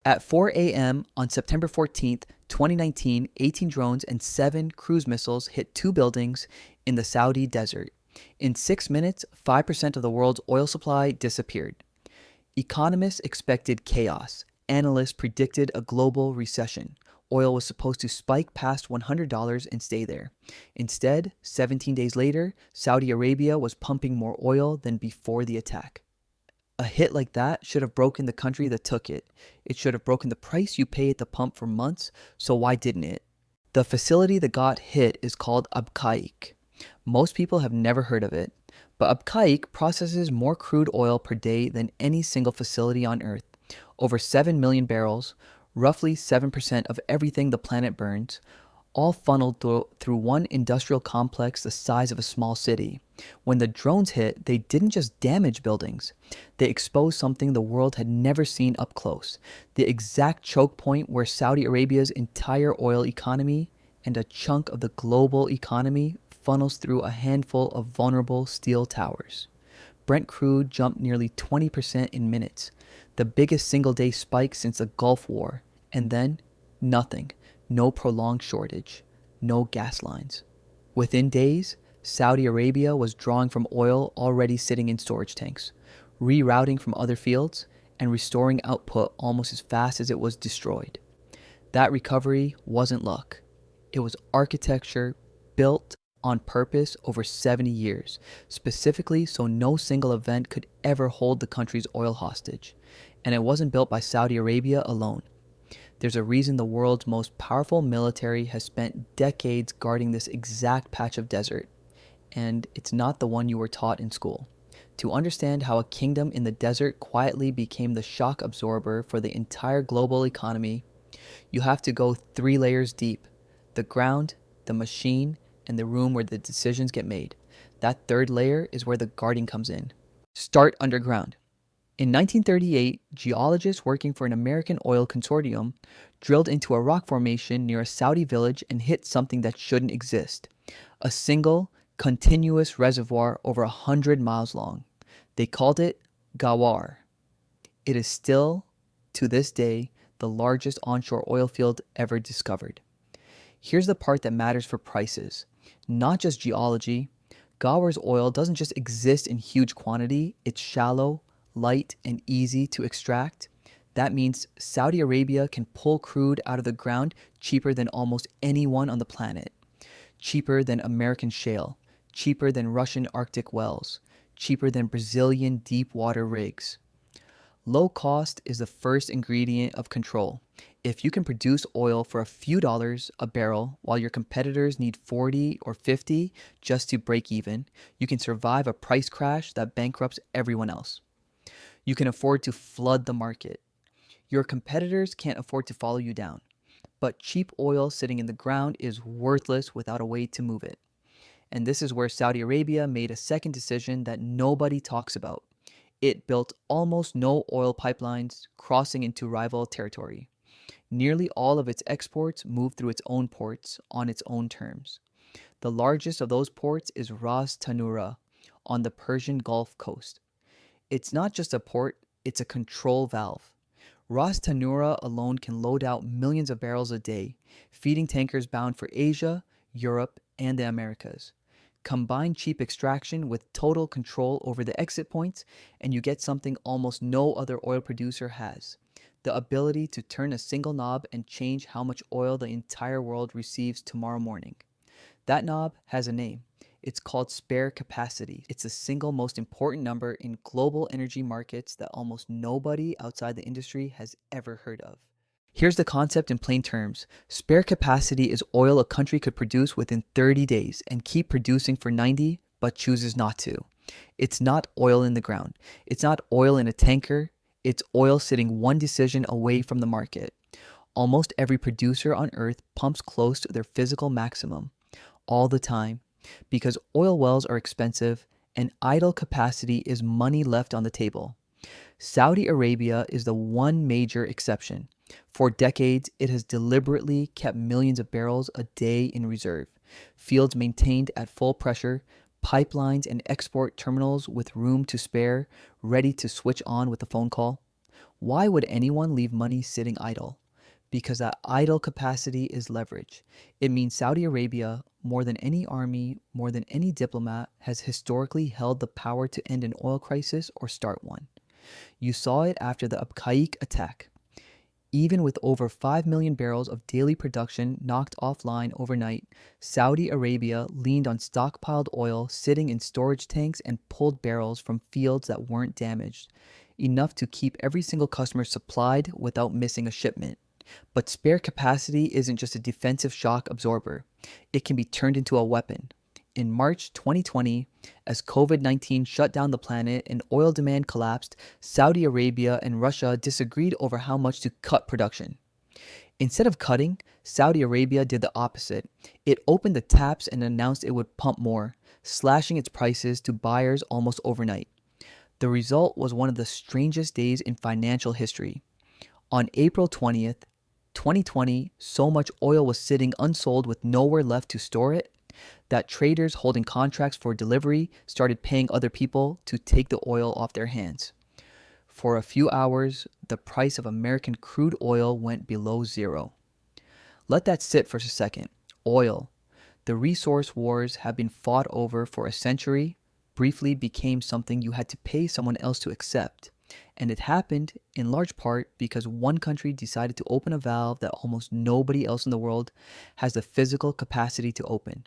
At 4 a.m. on September 14th, 2019, 18 drones and 7 cruise missiles hit 2 buildings in the Saudi desert. In 6 minutes, 5% of the world's oil supply disappeared. Economists expected chaos. Analysts predicted a global recession. Oil was supposed to spike past $100 and stay there. Instead, 17 days later, Saudi Arabia was pumping more oil than before the attack. A hit like that should have broken the country that took it. It should have broken the price you pay at the pump for months, so why didn't it? The facility that got hit is called Abqaiq. Most people have never heard of it, but Abqaiq processes more crude oil per day than any single facility on Earth. Over 7 million barrels, roughly 7% of everything the planet burns, all funneled through one industrial complex the size of a small city. When the drones hit, they didn't just damage buildings. They exposed something the world had never seen up close. The exact choke point where Saudi Arabia's entire oil economy and a chunk of the global economy funnels through a handful of vulnerable steel towers. Brent crude jumped nearly 20% in minutes, the biggest single-day spike since the Gulf War. And then, nothing. No prolonged shortage. No gas lines. Within days, Saudi Arabia was drawing from oil already sitting in storage tanks, rerouting from other fields, and restoring output almost as fast as it was destroyed. That recovery wasn't luck. It was architecture built on purpose over 70 years, specifically so no single event could ever hold the country's oil hostage. And it wasn't built by Saudi Arabia alone. There's a reason the world's most powerful military has spent decades guarding this exact patch of desert. And it's not the one you were taught in school. To understand how a kingdom in the desert quietly became the shock absorber for the entire global economy, you have to go 3 layers deep: the ground, the machine, and the room where the decisions get made. That third layer is where the guarding comes in. Start underground. In 1938, geologists working for an American oil consortium drilled into a rock formation near a Saudi village and hit something that shouldn't exist: a single, continuous reservoir over 100 miles long. They called it Ghawar. It is still, to this day, the largest onshore oil field ever discovered. Here's the part that matters for prices. Not just geology. Ghawar's oil doesn't just exist in huge quantity, it's shallow, light, and easy to extract. That means Saudi Arabia can pull crude out of the ground cheaper than almost anyone on the planet. Cheaper than American shale, cheaper than Russian Arctic wells, cheaper than Brazilian deep water rigs. Low cost is the first ingredient of control. If you can produce oil for a few dollars a barrel while your competitors need 40 or 50 just to break even, you can survive a price crash that bankrupts everyone else. You can afford to flood the market. Your competitors can't afford to follow you down. But cheap oil sitting in the ground is worthless without a way to move it. And this is where Saudi Arabia made a second decision that nobody talks about. It built almost no oil pipelines crossing into rival territory. Nearly all of its exports move through its own ports on its own terms. The largest of those ports is Ras Tanura on the Persian Gulf coast. It's not just a port, it's a control valve. Ras Tanura alone can load out millions of barrels a day, feeding tankers bound for Asia, Europe, and the Americas. Combine cheap extraction with total control over the exit points, and you get something almost no other oil producer has: the ability to turn a single knob and change how much oil the entire world receives tomorrow morning. That knob has a name. It's called spare capacity. It's the single most important number in global energy markets that almost nobody outside the industry has ever heard of. Here's the concept in plain terms. Spare capacity is oil a country could produce within 30 days and keep producing for 90, but chooses not to. It's not oil in the ground. It's not oil in a tanker. It's oil sitting one decision away from the market. Almost every producer on Earth pumps close to their physical maximum, all the time, because oil wells are expensive and idle capacity is money left on the table. Saudi Arabia is the one major exception. For decades, it has deliberately kept millions of barrels a day in reserve, fields maintained at full pressure, pipelines and export terminals with room to spare, ready to switch on with a phone call. Why would anyone leave money sitting idle? Because that idle capacity is leverage. It means Saudi Arabia, more than any army, more than any diplomat, has historically held the power to end an oil crisis or start one. You saw it after the Abqaiq attack. Even with over 5 million barrels of daily production knocked offline overnight, Saudi Arabia leaned on stockpiled oil sitting in storage tanks and pulled barrels from fields that weren't damaged, enough to keep every single customer supplied without missing a shipment. But spare capacity isn't just a defensive shock absorber, it can be turned into a weapon. In March 2020, as COVID-19 shut down the planet and oil demand collapsed, Saudi Arabia and Russia disagreed over how much to cut production. Instead of cutting, Saudi Arabia did the opposite. It opened the taps and announced it would pump more, slashing its prices to buyers almost overnight. The result was one of the strangest days in financial history. On April 20th, 2020, so much oil was sitting unsold with nowhere left to store it that traders holding contracts for delivery started paying other people to take the oil off their hands. For a few hours, the price of American crude oil went below zero. Let that sit for a second. Oil. The resource wars have been fought over for a century, briefly became something you had to pay someone else to accept. And it happened in large part because one country decided to open a valve that almost nobody else in the world has the physical capacity to open.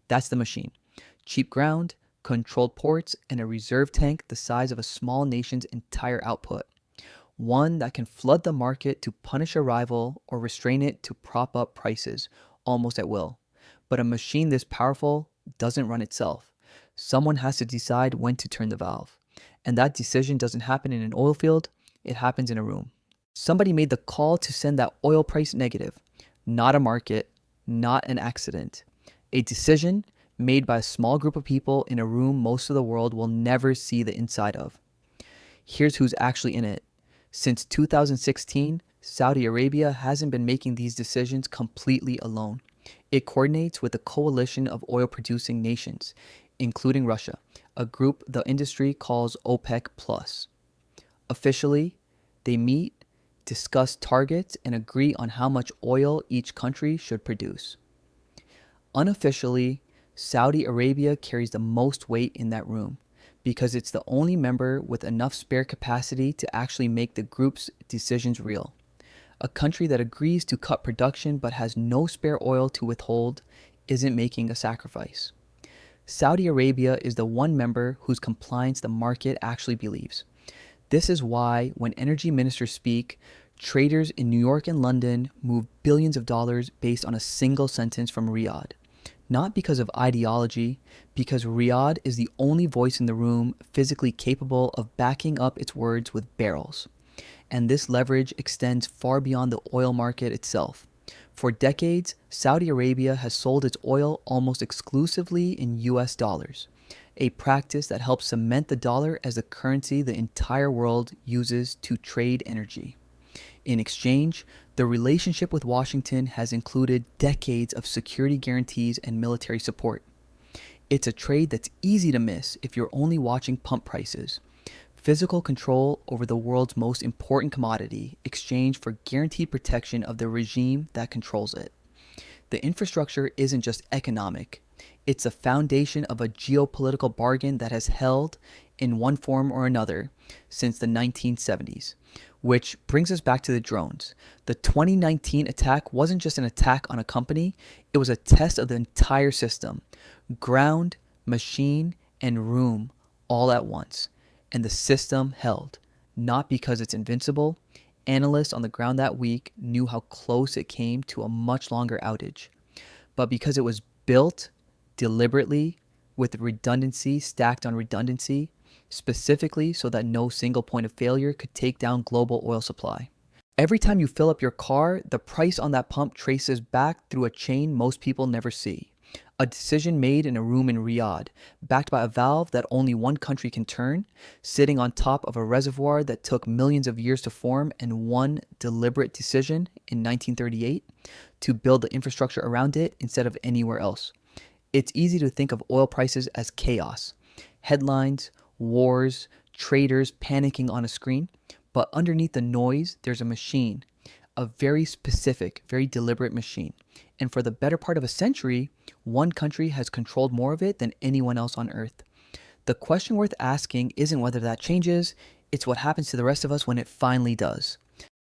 That's the machine. Cheap ground, controlled ports, and a reserve tank the size of a small nation's entire output. One that can flood the market to punish a rival or restrain it to prop up prices, almost at will. But a machine this powerful doesn't run itself. Someone has to decide when to turn the valve. And that decision doesn't happen in an oil field, it happens in a room. Somebody made the call to send that oil price negative. Not a market, not an accident. A decision made by a small group of people in a room most of the world will never see the inside of. Here's who's actually in it. Since 2016, Saudi Arabia hasn't been making these decisions completely alone. It coordinates with a coalition of oil-producing nations, including Russia, a group the industry calls OPEC+. Officially, they meet, discuss targets, and agree on how much oil each country should produce. Unofficially, Saudi Arabia carries the most weight in that room because it's the only member with enough spare capacity to actually make the group's decisions real. A country that agrees to cut production but has no spare oil to withhold isn't making a sacrifice. Saudi Arabia is the one member whose compliance the market actually believes. This is why when energy ministers speak, traders in New York and London move billions of dollars based on a single sentence from Riyadh. Not because of ideology, because Riyadh is the only voice in the room physically capable of backing up its words with barrels. And this leverage extends far beyond the oil market itself. For decades, Saudi Arabia has sold its oil almost exclusively in US dollars, a practice that helps cement the dollar as the currency the entire world uses to trade energy. In exchange, the relationship with Washington has included decades of security guarantees and military support. It's a trade that's easy to miss if you're only watching pump prices. Physical control over the world's most important commodity, exchange for guaranteed protection of the regime that controls it. The infrastructure isn't just economic. It's the foundation of a geopolitical bargain that has held, in one form or another, since the 1970s. Which brings us back to the drones. The 2019 attack wasn't just an attack on a company, it was a test of the entire system. Ground, machine, and room all at once. And the system held. Not because it's invincible. Analysts on the ground that week knew how close it came to a much longer outage. But because it was built deliberately with redundancy stacked on redundancy, specifically so that no single point of failure could take down global oil supply. Every time you fill up your car, the price on that pump traces back through a chain most people never see. A decision made in a room in Riyadh, backed by a valve that only one country can turn, sitting on top of a reservoir that took millions of years to form, and one deliberate decision in 1938 to build the infrastructure around it instead of anywhere else. It's easy to think of oil prices as chaos. Headlines, wars, traders panicking on a screen, But underneath the noise, there's a machine, a very specific, very deliberate machine. And for the better part of a century, one country has controlled more of it than anyone else on Earth. The question worth asking isn't whether that changes, it's what happens to the rest of us when it finally does.